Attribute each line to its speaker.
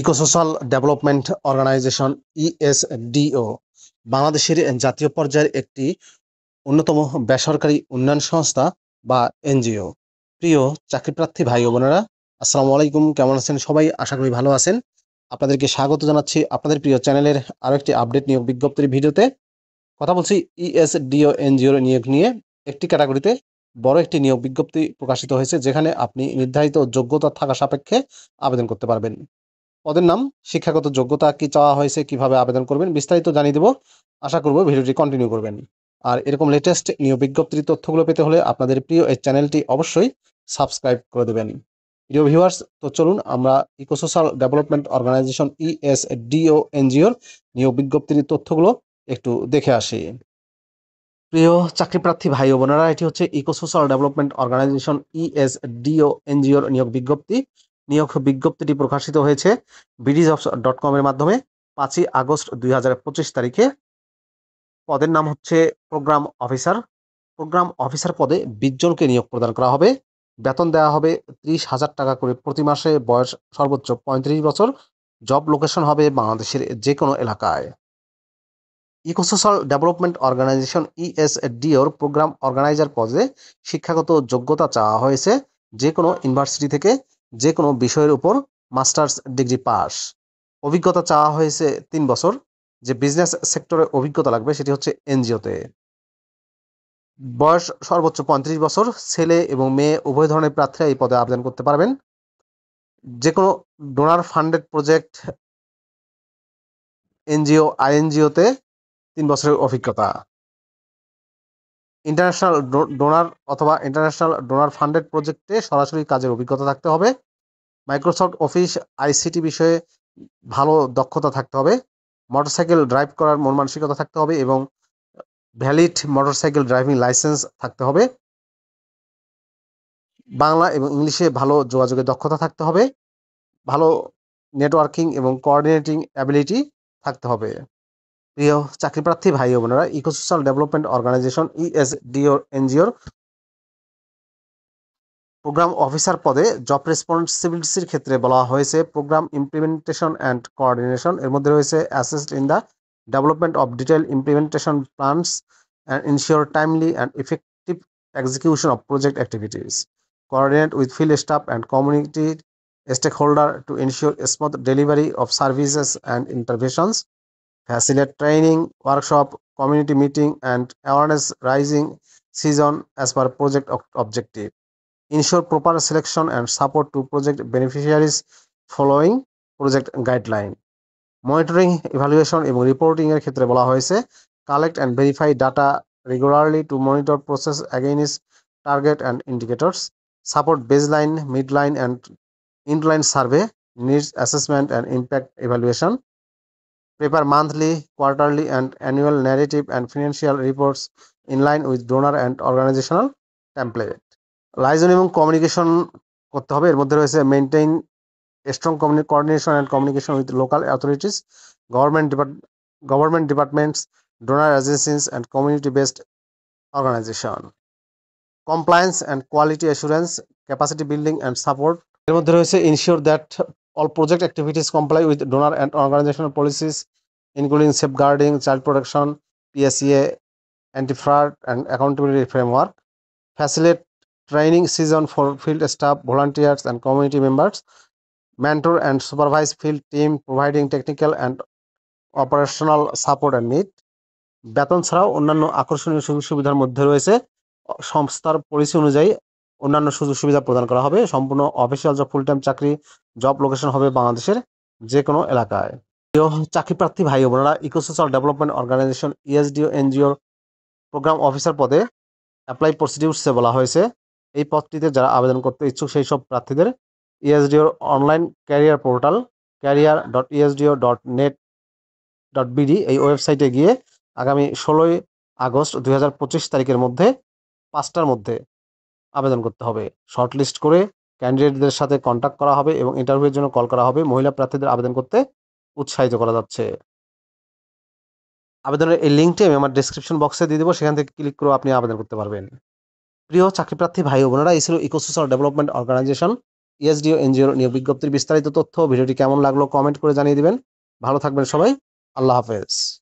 Speaker 1: ইকোসোশ্যাল development organisation ESDO বাংলাদেশের জাতীয় পর্যায়ের একটি অন্যতম বেসরকারি উন্নয়ন সংস্থা বা এনজিও। প্রিয় চাকরিপ্রার্থী ভাই ও বোনেরা, আসসালামু আলাইকুম। কেমন আছেন সবাই? আশা করি ভালো আছেন। আপনাদেরকে স্বাগত জানাচ্ছি আপনাদের প্রিয় চ্যানেলের আরো একটি আপডেট নিয়োগ বিজ্ঞপ্তির ভিডিওতে। কথা বলছি ইএসডিও এনজিওর নিয়োগ নিয়ে। একটি ক্যাটাগরিতে বড় একটি নিয়োগ বিজ্ঞপ্তি প্রকাশিত হয়েছে, যেখানে আপনি নির্ধারিত যোগ্যতা থাকা সাপেক্ষে আবেদন করতে পারবেন। পদের নাম, শিক্ষাগত যোগ্যতা কি চাওয়া হয়েছে, কিভাবে আবেদন করবেন, বিস্তারিত জানিয়ে দেব। আশা করব ভিডিওটি কন্টিনিউ করবেন। আর এরকম লেটেস্ট নিয়োগ বিজ্ঞপ্তির তথ্যগুলো পেতে হলে আপনাদের প্রিয় এই চ্যানেলটি অবশ্যই সাবস্ক্রাইব করে দেবেন। প্রিয় ভিউয়ার্স, তো চলুন আমরা ইকোসোশ্যাল ডেভেলপমেন্ট অর্গানাইজেশন ইএসডিও এনজিওর নিয়োগ বিজ্ঞপ্তির তথ্যগুলো একটু দেখে আসি। প্রিয় চাকরিপ্রার্থী ভাই ও বোনেরা, এটি হচ্ছে ইকোসোশ্যাল ডেভেলপমেন্ট অর্গানাইজেশন ইএসডিও এনজিওর নিয়োগ বিজ্ঞপ্তি। নিয়োগ বিজ্ঞপ্তিটি প্রকাশিত হয়েছে bdjobs.com এর মাধ্যমে 5ই আগস্ট 2025 তারিখে। পদের নাম হচ্ছে প্রোগ্রাম অফিসার। প্রোগ্রাম অফিসার পদে 20 জনকে নিয়োগ প্রদান করা হবে। বেতন দেওয়া হবে 30,000 টাকা করে প্রতি মাসে। বয়স সর্বোচ্চ 35 বছর। জব লোকেশন হবে বাংলাদেশের যে কোনো এলাকায়। ইকোসোশ্যাল ডেভেলপমেন্ট অর্গানাইজেশন ইএসডিওর প্রোগ্রাম অর্গানাইজার পদে শিক্ষাগত যোগ্যতা চাওয়া হয়েছে যে কোনো ইউনিভার্সিটি থেকে যে কোনো বিষয়ের উপর মাস্টার্স ডিগ্রি পাস। অভিজ্ঞতা চাওয়া হয়েছে 3 বছর। যে বিজনেস সেক্টরে অভিজ্ঞতা লাগবে সেটি হচ্ছে এনজিওতে। বয়স সর্বোচ্চ 35 বছর। ছেলে এবং মেয়ে উভয় ধরনের প্রার্থীরা এই পদে আবেদন করতে পারবেন। যে কোনো ডোনার ফান্ডেড প্রজেক্ট, এনজিও, আইএনজিওতে 3 বছরের অভিজ্ঞতা। ইন্টারন্যাশনাল ডোনার অথবা ইন্টারন্যাশনাল ডোনার ফান্ডেড প্রজেক্টে সরাসরি কাজের অভিজ্ঞতা থাকতে হবে। মাইক্রোসফট অফিস, আইসিটি বিষয়ে ভালো দক্ষতা থাকতে হবে। মোটরসাইকেল ড্রাইভ করার মন মানসিকতা থাকতে হবে এবং ভ্যালিড মোটরসাইকেল ড্রাইভিং লাইসেন্স থাকতে হবে। বাংলা এবং ইংলিশে ভালো যোগাযোগের দক্ষতা থাকতে হবে। ভালো নেটওয়ার্কিং এবং কোঅর্ডিনেটিং অ্যাবিলিটি থাকতে হবে। প্রিয় চাকরিপ্রার্থী ভাই ও বোনেরা, ইকোসোশ্যাল ডেভেলপমেন্ট অর্গানাইজেশন ইএসডিও এনজিওর প্রোগ্রাম অফিসার পদে জব রেসপন্সিবিলিটিসের ক্ষেত্রে বলা হয়েছে প্রোগ্রাম ইমপ্লিমেন্টেশন অ্যান্ড কোঅর্ডিনেশন। এর মধ্যে রয়েছে assist in the development of detail implementation plans and ensure timely and effective execution of project activities, coordinate with field staff and community stakeholder to ensure a smooth delivery of services and interventions, facilitate training, workshop, community meeting and awareness raising season as per project objective, ensure proper selection and support to project beneficiaries following project guideline, monitoring, evaluation এবং reporting এর ক্ষেত্রে বলা হয়েছে collect and verify data regularly to monitor process against target and indicators, support baseline, midline and endline survey, needs assessment and impact evaluation, prepare monthly, quarterly and annual narrative and financial reports in line with donor and organizational template. লাইজন এবং communication করতে হবে। এর মধ্যে রয়েছে maintain strong coordination and communication with local authorities, government departments, donor agencies and community-based organization. Compliance and quality assurance, capacity building and support. এর মধ্যে রয়েছে ensure that all project activities comply with donor and organizational policies, including safeguarding, child protection, PSEA, anti-fraud and accountability framework. Facilitate training season for field staff, volunteers and community members. Mentor and supervise field team, providing technical and operational support and need. বেতন ছাড়াও অন্যান্য আকর্ষণীয় সুযোগ সুবিধার মধ্যে রয়েছে সংস্থার policy অনুযায়ী অন্যান্য সুযোগ সুবিধা প্রদান করা হবে। সম্পূর্ণ অফিসিয়াল জব, ফুল টাইম চাকরি। জব লোকেশন হবে বাংলাদেশের যে কোনো এলাকায়। প্রিয় চাকরিপ্রার্থী ভাই ও বোনেরা, ইকোসোশ্যাল ডেভেলপমেন্ট অর্গানাইজেশন ইএসডিও এনজিওর প্রোগ্রাম অফিসার পদে অ্যাপ্লাই প্রসিডিউরসে বলা হয়েছে এই পদটিতে যারা আবেদন করতে ইচ্ছুক সেই সব প্রার্থীদের ইএসডিওর অনলাইন ক্যারিয়ার পোর্টাল career.esdo.net.bd এই ওয়েবসাইটে গিয়ে আগামী 16ই আগস্ট 2025 তারিখের মধ্যে 5টার মধ্যে আবেদন করতে হবে। শর্টলিস্ট করে ক্যান্ডিডেটদের সাথে কন্ট্যাক্ট করা হবে এবং ইন্টারভিউর জন্য কল করা হবে। মহিলা প্রার্থীদের আবেদন করতে উৎসাহিত করা যাচ্ছে। আবেদনের এই লিঙ্কটি আমি আমার ডেসক্রিপশন বক্সে দিয়ে দেবো, সেখান থেকে ক্লিক করে আপনি আবেদন করতে পারবেন। প্রিয় চাকরিপ্রার্থী ভাই ও বোনেরা, এই ছিল ইকোসোশ্যাল ডেভেলপমেন্ট অর্গানাইজেশন ইএসডিও এনজিওর নিয়োগ বিজ্ঞপ্তির বিস্তারিত তথ্য। ভিডিওটি কেমন লাগলো কমেন্ট করে জানিয়ে দিবেন। ভালো থাকবেন সবাই। আল্লাহ হাফেজ।